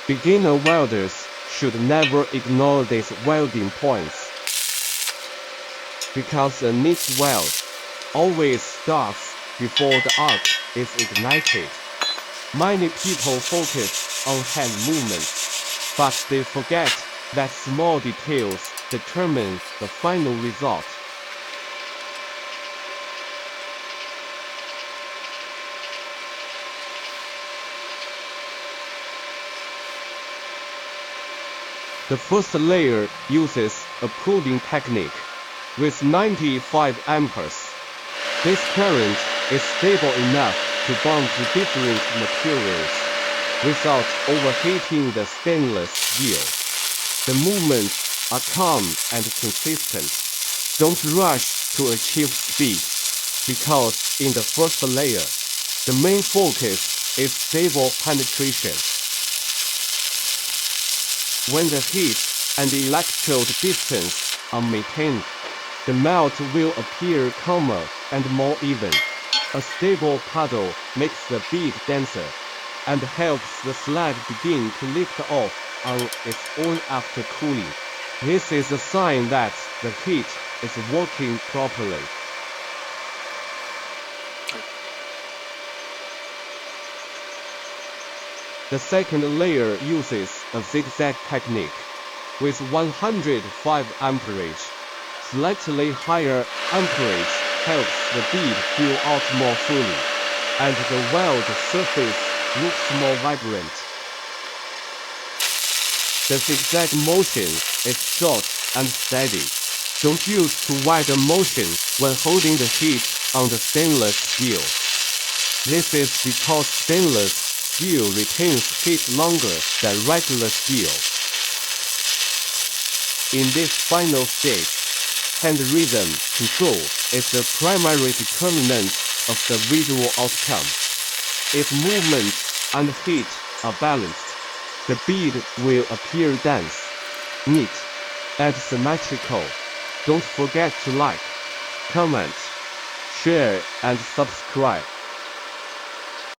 Beginner welders should never ignore these welding points, because a neat weld always starts before the arc is ignited. Many people focus on hand movements, but they forget that small details determine the final result. The first layer uses a proving technique with 95 amperes. This current is stable enough to bond to different materials without overheating the stainless steel. The movements are calm and consistent. Don't rush to achieve speed, because in the first layer, the main focus is stable penetration. When the heat and the electrode distance are maintained, the melt will appear calmer and more even. A stable puddle makes the bead denser and helps the slag begin to lift off on its own after cooling. This is a sign that the heat is working properly. The second layer uses a zigzag technique with 105 amperage. Slightly higher amperage helps the bead fill out more fully, and the weld surface looks more vibrant. The zigzag motion is short and steady. Don't use too wide a motion when holding the heat on the stainless steel. This is because stainless steel retains heat longer than regular steel. In this final stage, hand rhythm control is the primary determinant of the visual outcome. If movement and heat are balanced, the bead will appear dense, neat, and symmetrical. Don't forget to like, comment, share, and subscribe.